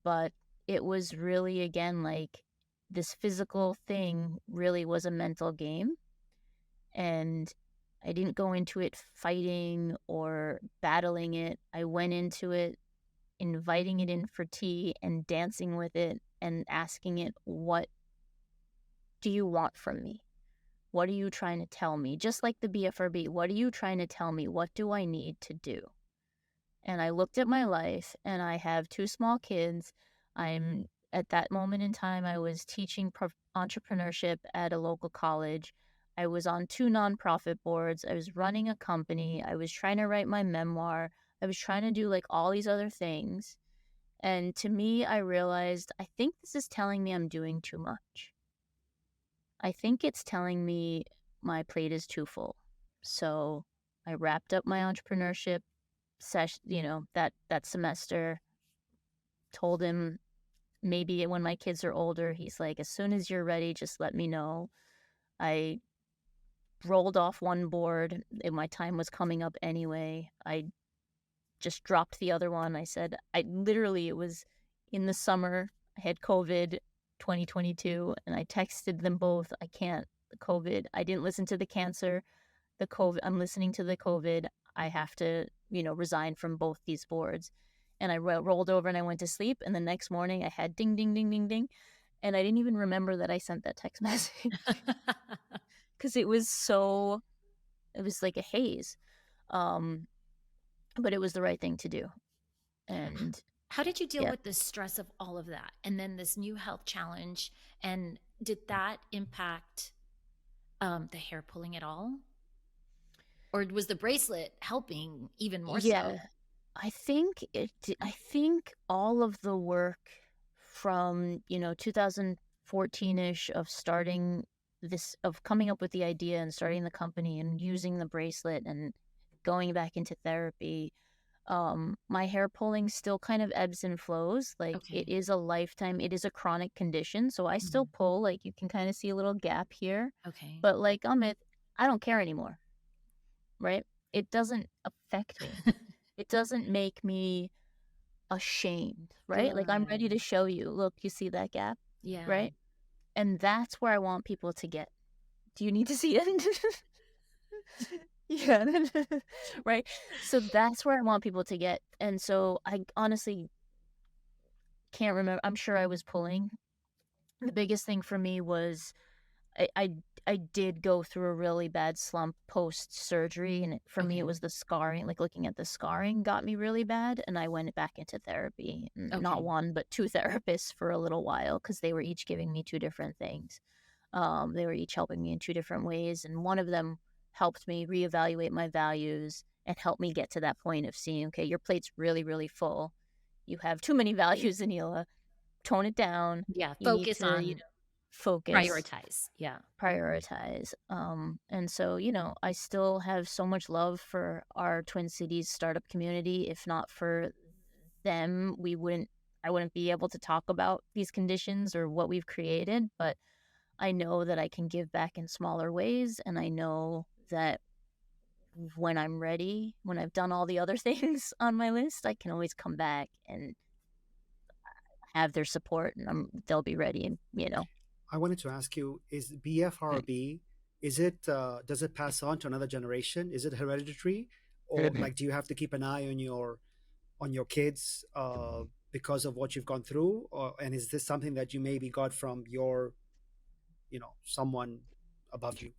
But it was really, again, like this physical thing really was a mental game. And I didn't go into it fighting or battling it. I went into it inviting it in for tea and dancing with it and asking it, what do you want from me? What are you trying to tell me? Just like the BFRB, what are you trying to tell me? What do I need to do? And I looked at my life, and I have 2 small kids. I'm at that moment in time, I was teaching entrepreneurship at a local college. I was on 2 nonprofit boards. I was running a company. I was trying to write my memoir. I was trying to do like all these other things. And to me, I realized I think this is telling me I'm doing too much. I think it's telling me my plate is too full. So I wrapped up my entrepreneurship session, that semester, told him maybe when my kids are older, he's like, as soon as you're ready, just let me know. I rolled off one board. My time was coming up anyway. I just dropped the other one. I said, it was in the summer. I had COVID 2022, and I texted them both. I can't, the COVID. I didn't listen to the cancer, the COVID. I'm listening to the COVID. I have to, resign from both these boards. And I rolled over and I went to sleep. And the next morning I had ding, ding, ding, ding, ding. And I didn't even remember that I sent that text message because it was like a haze. But it was the right thing to do. And how did you deal yeah. with the stress of all of that? And then this new health challenge, and did that impact the hair pulling at all? Or was the bracelet helping even more Yeah. so? I think all of the work from, 2014-ish of coming up with the idea and starting the company and using the bracelet and going back into therapy, my hair pulling still kind of ebbs and flows. Like it Okay. is a lifetime, it is a chronic condition. So I still pull, like you can kind of see a little gap here. Okay. But like Amit, I don't care anymore. Right? It doesn't affect me. It doesn't make me ashamed, right? Like I'm ready to Good. show you. Look, you see that gap? Yeah. Right? And that's where I want people to get. Do you need to see it? Yeah. Right? So that's where I want people to get. And so I honestly can't remember. I'm sure I was pulling. The biggest thing for me was I did go through a really bad slump post surgery, and for me it was the scarring. Like looking at the scarring got me really bad, and I went back into therapy. Not one, but two therapists for a little while because they were each giving me two different things. They were each helping me in two different ways, and one of them helped me reevaluate my values and help me get to that point of seeing, okay, your plate's really, really full. You have too many values, Aneela. Tone it down. Yeah. You need Focus to, on focus, prioritize. Yeah. prioritize. And so, I still have so much love for our Twin Cities startup community. If not for them, I wouldn't be able to talk about these conditions or what we've created. But I know that I can give back in smaller ways. And I know that when I'm ready, when I've done all the other things on my list, I can always come back and have their support, and they'll be ready. And, I wanted to ask you: is BFRB, is it does it pass on to another generation? Is it hereditary, or like do you have to keep an eye on your kids because of what you've gone through, and is this something that you maybe got from your, someone above you?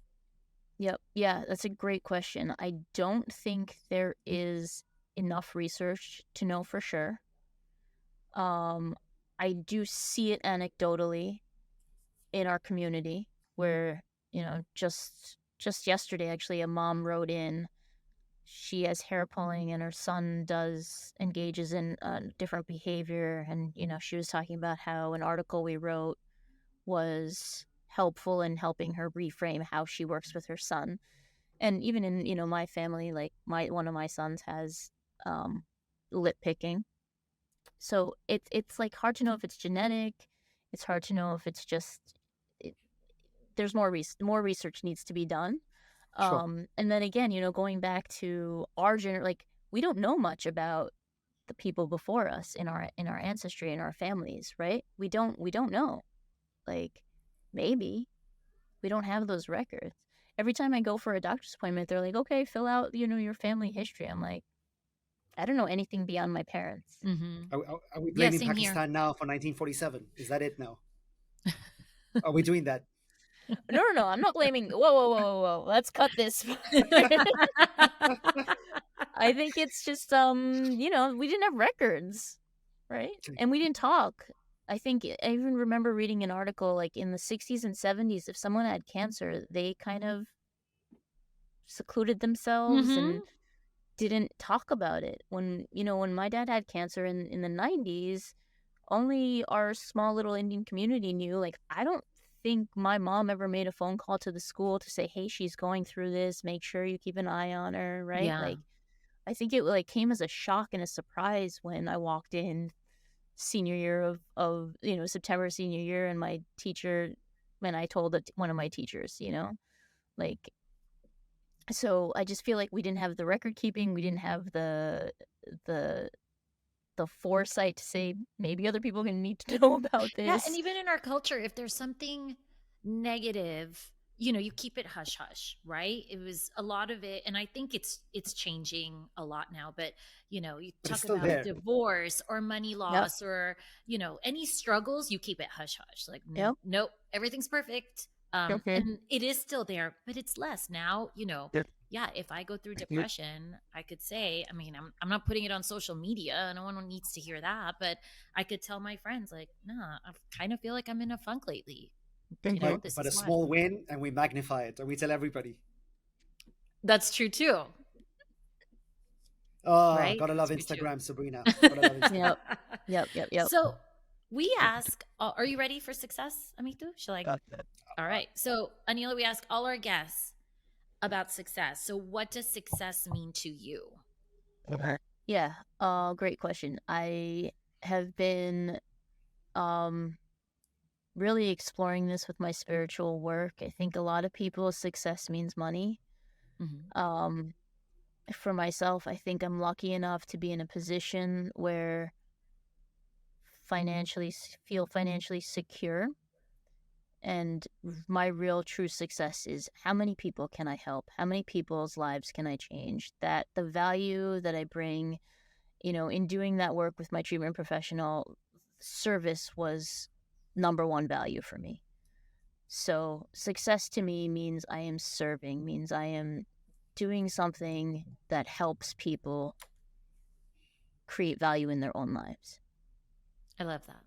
Yep. Yeah, that's a great question. I don't think there is enough research to know for sure. I do see it anecdotally in our community where, just yesterday actually a mom wrote in. She has hair pulling and her son engages in different behavior, and she was talking about how an article we wrote was helpful in helping her reframe how she works with her son. And even in my family, like one of my sons has lip picking, so it's like hard to know if it's genetic. It's hard to know if it's just it, there's more research needs to be done. Sure. And then again, going back to our like we don't know much about the people before us in our ancestry, in our families, right? We don't know. Like maybe we don't have those records. Every time I go for a doctor's appointment, they're like, okay, fill out, your family history. I'm like, I don't know anything beyond my parents. Mm-hmm. Are we Yeah. blaming Same here. Pakistan now for 1947? Is that it now? Are we doing that? No. I'm not blaming. Whoa, whoa, whoa, whoa, whoa. Let's cut this. I think it's just, we didn't have records, right? And we didn't talk. I even remember reading an article like in the 60s and 70s, if someone had cancer, they kind of secluded themselves Mm-hmm. and didn't talk about it. When my dad had cancer in the 90s, only our small little Indian community knew. Like, I don't think my mom ever made a phone call to the school to say, hey, she's going through this, make sure you keep an eye on her, right? Yeah. Like, I think it like came as a shock and a surprise when I walked in senior year of September senior year, and my teacher, when I told one of my teachers, like, so I just feel like we didn't have the record keeping, we didn't have the the foresight to say maybe other people can need to know about Yeah. And this. even in our culture, if there's something negative you keep it hush hush, right? It was a lot of it, and I think it's changing a lot now, but you But it's talk still about there. divorce or money Yep. loss or any struggles, you keep it hush hush, like Yep. nope, everything's perfect. Okay. And it is still there, but it's less now. Yep. Yeah, if I go through Yep. depression, I could say, I mean, I'm not putting it on social media. No one needs to hear that, but I could tell my friends, like, nah, I kind of feel like I'm in a funk lately. Thank you. This But a is why. small win, and we magnify it, and we tell everybody. That's true too, Ah, right? gotta love That's true too. Instagram, Sabrina. Gotta love Instagram. Yep. Yep. Yep. Yep. So we ask, are you ready for success, Amitu? Shall I? Got that. All right. So Aneela, we ask all our guests about success. So what does success mean to you? Okay. Yeah. Great question. I have been really exploring this with my spiritual work. I think a lot of people success means money. Mm-hmm. For myself, I think I'm lucky enough to be in a position where feel financially secure, and my real true success is how many people can I help? How many people's lives can I change? That the value that I bring, in doing that work with my treatment professional, service was number one value for me. So success to me means I am serving, means I am doing something that helps people create value in their own lives. I love that.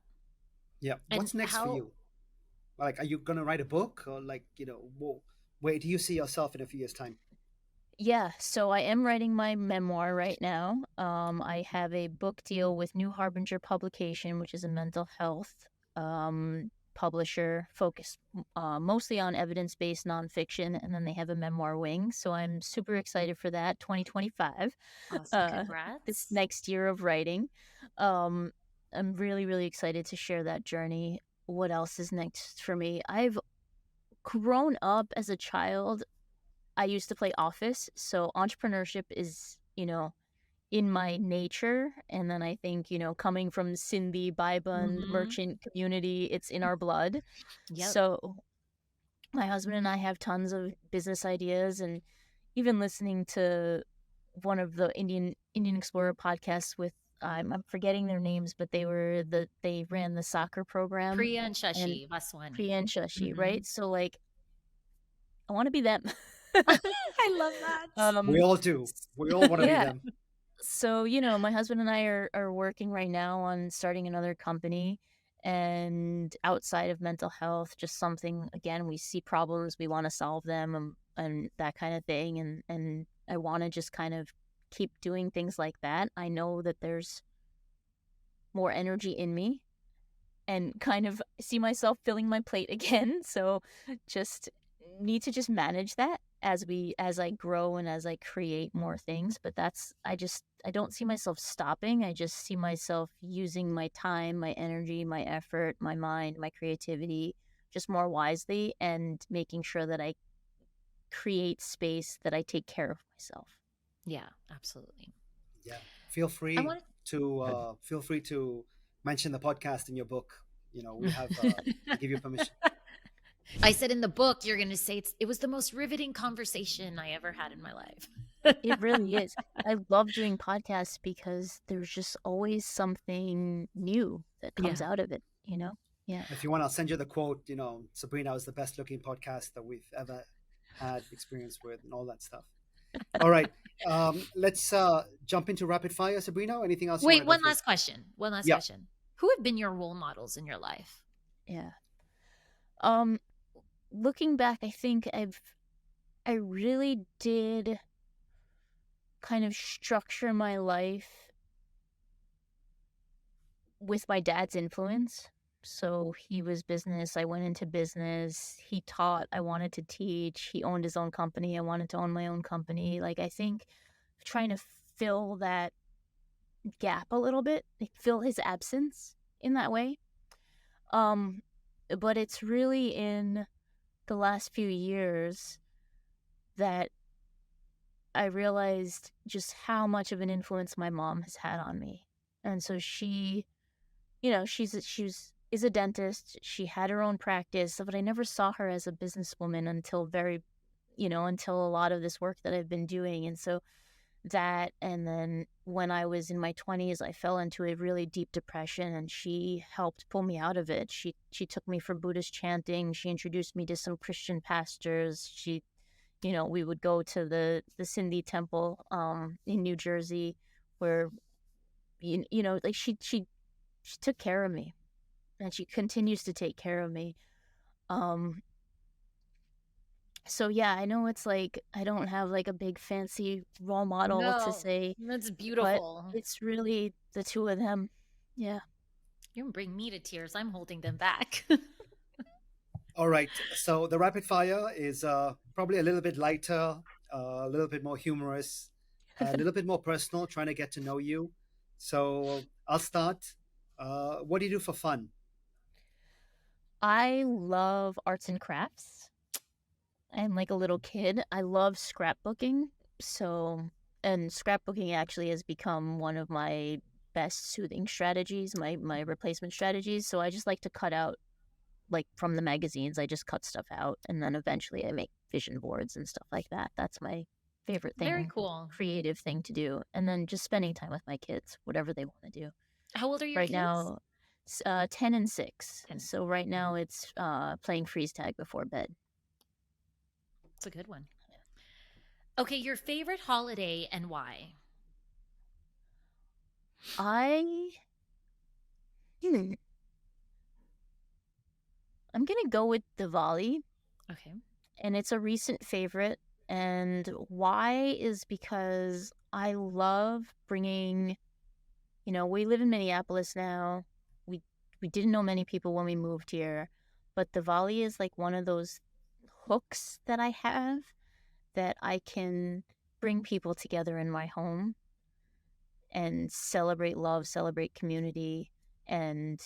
Yeah. And What's next for how? you? Like, are you gonna write a book, or like, where do you see yourself in a few years' time? Yeah, so I am writing my memoir right now. I have a book deal with New Harbinger Publication, which is a mental health publisher focused mostly on evidence-based nonfiction, and then they have a memoir wing. So I'm super excited for that. 2025, Awesome. this Congrats. next year of writing. Um, I'm really, really excited to share that journey. What else is next for me? I've grown up as a child. I used to play office, so entrepreneurship is, in my nature. And then I think, coming from Sindhi, Baiban, Mm-hmm. merchant community, it's in our blood. Yep. So my husband and I have tons of business ideas, and even listening to one of the Indian Explorer podcasts with I'm forgetting their names, but they ran the soccer program, Priya and and Shashi Vaswani. Priya and Shashi, Mm-hmm. right? So like I want to be them. I love that. We um all do. We all want to be yeah. them. So, my husband and I are working right now on starting another company, and outside of mental health, just something, again, we see problems, we want to solve them, and that kind of thing. And I want to just kind of keep doing things like that. I know that there's more energy in me, and kind of see myself filling my plate again. So just need to just manage that as I grow and as I create more things. But I don't see myself stopping. I just see myself using my time, my energy, my effort, my mind, my creativity just more wisely, and making sure that I create space, that I take care of myself. Yeah, absolutely. Yeah. Feel I free want to mention the podcast in your book. We have we give you permission. I said in the book, you're going to say it was the most riveting conversation I ever had in my life. It really is. I love doing podcasts because there's just always something new that comes out of it, Yeah. If you want, I'll send you the quote. Sabrina was the best looking podcast that we've ever had experience with, and all that stuff. All right. Let's jump into rapid fire, Sabrina. Anything else you want Wait, to go one through? last question. One last Yeah. question. Who have been your role models in your life? Yeah. Looking back, I think I really did kind of structure my life with my dad's influence. So he was business, I went into business. He taught, I wanted to teach. He owned his own company, I wanted to own my own company. Like, I think trying to fill that gap a little bit, like fill his absence in that way. But it's really in the last few years that I realized just how much of an influence my mom has had on me. And so she was is a dentist. She had her own practice, but I never saw her as a businesswoman until until a lot of this work that I've been doing. And so that, and then when I was in my 20s, I fell into a really deep depression, and she helped pull me out of it. She took me for Buddhist chanting. She introduced me to some Christian pastors. We would go to the Sindhi temple in New Jersey, where like she took care of me, and she continues to take care of me. Um so yeah, I know it's like I don't have like a big fancy role model to No, say, that's but beautiful. it's really the two of them. Yeah. You can bring me to tears. I'm holding them back. All right. So the rapid fire is probably a little bit lighter, a little bit more humorous, a little bit more personal, trying to get to know you. So I'll start. What do you do for fun? I love arts and crafts. I'm like a little kid. I love scrapbooking. So, and scrapbooking actually has become one of my best soothing strategies, my replacement strategies. So I just like to cut out, like from the magazines, I just cut stuff out, and then eventually I make vision boards and stuff like that. That's my favorite Very thing, cool. creative thing to do. And then just spending time with my kids, whatever they want to do. How old are your Right kids? now, 10 and 6. 10. So right now it's playing freeze tag before bed. It's a good one. Okay, your favorite holiday and why? I hmm, I'm gonna go with Diwali, Okay. and it's a recent favorite. And why is because I love bringing. We live in Minneapolis now. We we didn't know many people when we moved here, but Diwali is like one of those hooks that I have that I can bring people together in my home and celebrate love, celebrate community, and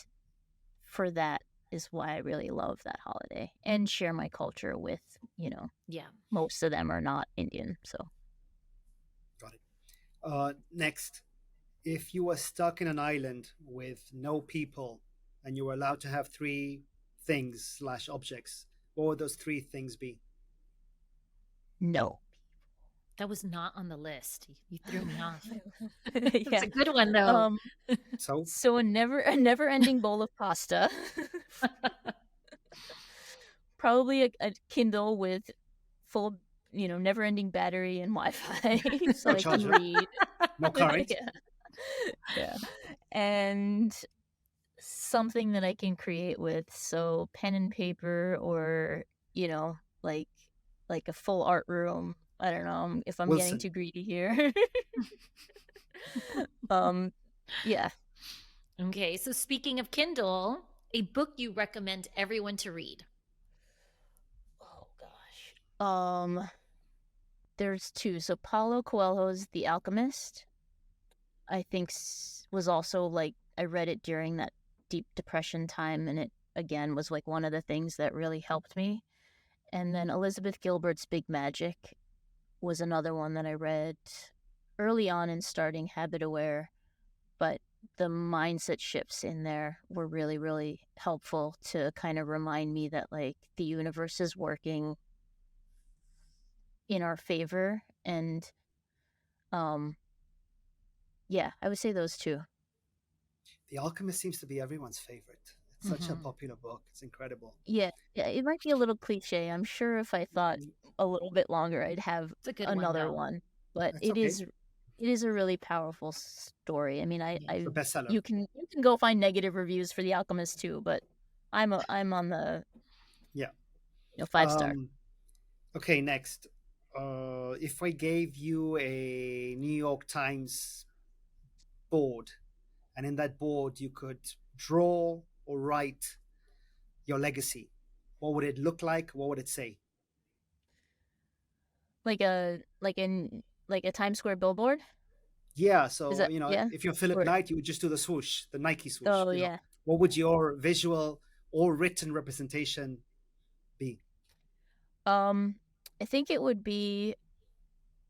for that is why I really love that holiday and share my culture with, Yeah. most of them are not Indian, so Got it. Next, if you were stuck in an island with no people and you were allowed to have three things slash objects, what would those three things be? no. That was not on the list. You threw me off. That's Yeah. a good one though. Um So, so a never ending bowl of pasta. Probably a Kindle with full, never-ending battery and Wi-Fi, so no I can charger, read. no current. Yeah, yeah, and something that I can create with, so pen and paper, or like a full art room. I don't know if I'm getting Wilson. too greedy here. um, yeah. Okay, so speaking of Kindle, a book you recommend everyone to read. Oh gosh. There's two. So Paulo Coelho's The Alchemist, I think was also like I read it during that deep depression time, and it again was like one of the things that really helped me. And then Elizabeth Gilbert's Big Magic was another one that I read early on in starting HabitAware, but the mindset shifts in there were really, really helpful to kind of remind me that like the universe is working in our favor. And um yeah, I would say those two. The Alchemist seems to be everyone's favorite. It's such a Mm-hmm. popular book. It's incredible. Yeah, yeah, it might be a little cliche. I'm sure if I thought a little bit longer, I'd have It's a good one another though. one. But That's it okay. is a really powerful story. I mean, Yeah. It's a bestseller. you can go find negative reviews for The Alchemist too, but I'm on the Yeah. 5 star. Um, okay, next. If I gave you a New York Times board, and in that board you could draw or write your legacy, what would it look like? What would it say? Like a Times Square billboard. Yeah, Is so that yeah? if you're Philip Or Knight, you would just do the swoosh, the Nike swoosh. oh yeah. What would your visual or written representation be? Um, I think it would be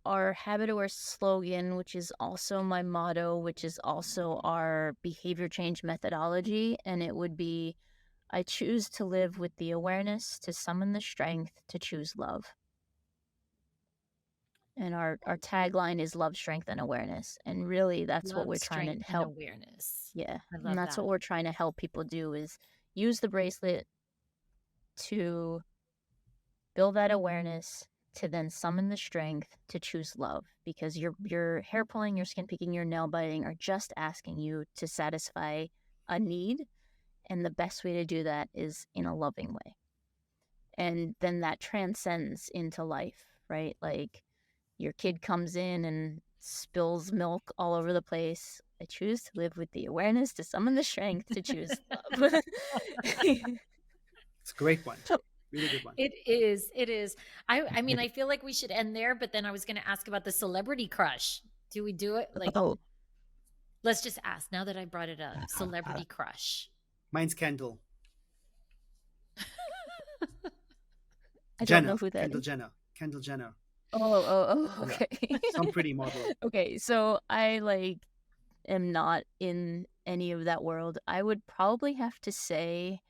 our HabitAware slogan, which is also my motto, which is also our behavior change methodology, and it would be, I choose to live with the awareness to summon the strength to choose love. And our tagline is love, strength, and awareness. And really, that's what Love, we're trying to strength, and help. awareness. Yeah. I And love that's what that. we're trying to help people do, is use the bracelet to build that awareness, to then summon the strength to choose love, because your hair pulling, your skin picking, your nail biting are just asking you to satisfy a need, and the best way to do that is in a loving way. And then that transcends into life, right? Like, your kid comes in and spills milk all over the place. I choose to live with the awareness to summon the strength to choose love. It's a great one. Really good one. It is. It is. I mean, I feel like we should end there, but then I was going to ask about the celebrity crush. Do we do it? Like, Oh, let's just ask now that I brought it up. Celebrity crush. Mine's Kendall. I don't know Jenner. who that Kendall is. Jenner. Kendall Jenner. Oh, Yeah. okay. Some pretty model. Okay, so I am not in any of that world. I would probably have to say,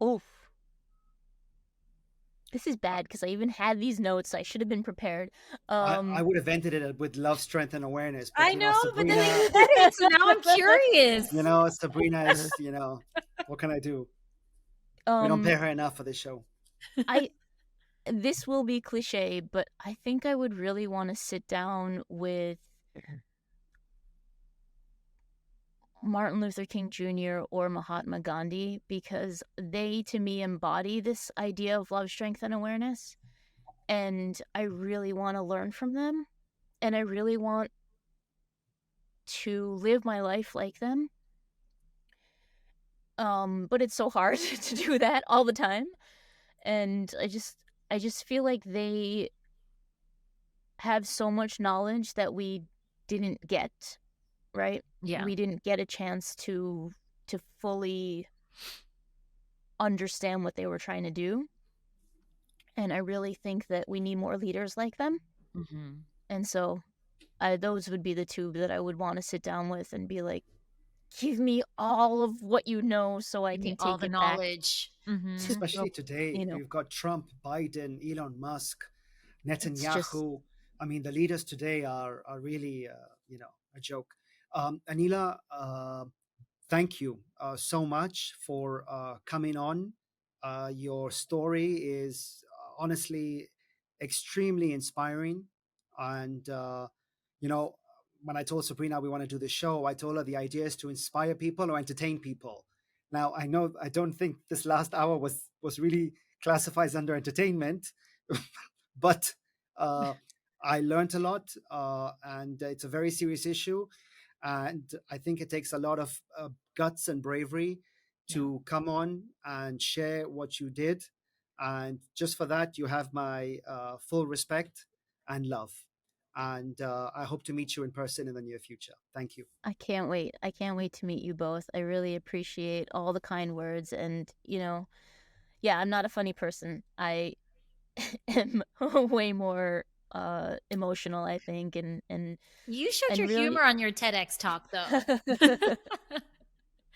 oof. This is bad because I even had these notes. I should have been prepared. I would have ended it with love, strength, and awareness, but I know, but then Sabrina, you said it, so now I'm curious. Sabrina is, what can I do? We don't pay her enough for this show. This will be cliche, but I think I would really want to sit down with Martin Luther King Jr. or Mahatma Gandhi, because they, to me, embody this idea of love, strength, and awareness. And I really want to learn from them. And I really want to live my life like them. But it's so hard to do that all the time. And I just feel like they have so much knowledge that we didn't get, right? Yeah. We didn't get a chance to fully understand what they were trying to do. And I really think that we need more leaders like them. Mm-hmm. And so those would be the two that I would want to sit down with and be like, give me all of what you know so I can all take the it knowledge. Mm-hmm. Especially today, we've got Trump, Biden, Elon Musk, Netanyahu. I mean, the leaders today are really, a joke. Aneela, thank you so much for coming on. Your story is honestly extremely inspiring. And, when I told Sabrina we want to do the show, I told her the idea is to inspire people or entertain people. Now, I don't think this last hour was really classifies under entertainment, but I learned a lot, and it's a very serious issue. And I think it takes a lot of guts and bravery to come on and share what you did. And just for that, you have my full respect and love. And I hope to meet you in person in the near future. Thank you. I can't wait. I can't wait to meet you both. I really appreciate all the kind words. And, yeah, I'm not a funny person. I am way more emotional, I think. And you showed your really... humor on your TEDx talk, though. It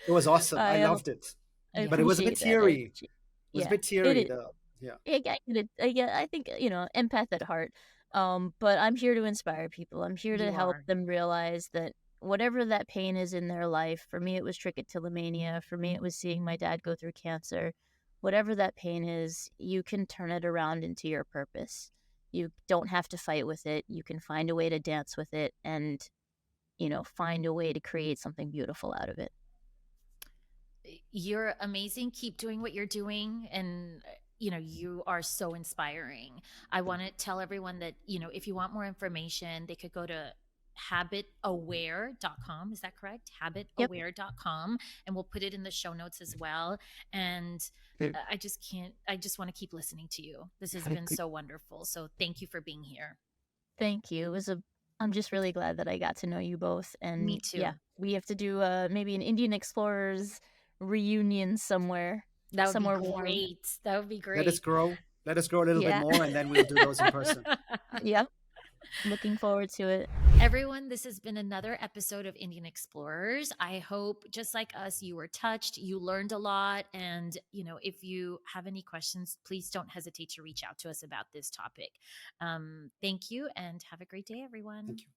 was awesome. I loved it. But it was a bit teary. It was a bit teary, though. Yeah. I think, empath at heart. But I'm here to inspire people. I'm here to help them realize that whatever that pain is in their life, for me it was trichotillomania, for me it was seeing my dad go through cancer. Whatever that pain is, you can turn it around into your purpose. You don't have to fight with it. You can find a way to dance with it and, find a way to create something beautiful out of it. You're amazing. Keep doing what you're doing. And, you are so inspiring. I want to tell everyone that, if you want more information, they could go to HabitAware.com. Is that correct? HabitAware.com. And we'll put it in the show notes as well. And I just want to keep listening to you. This has been so wonderful. So thank you for being here. Thank you. I'm just really glad that I got to know you both. And me too. Yeah, we have to do maybe an Indian Explorers reunion somewhere. That would be great. That would be great. Let us grow. Let us grow a little bit Yeah. more, and then we'll do those in person. Yep. Looking forward to it. Everyone, this has been another episode of Indian Explorers. I hope, just like us, you were touched, you learned a lot. And, if you have any questions, please don't hesitate to reach out to us about this topic. Thank you and have a great day, everyone. Thank you.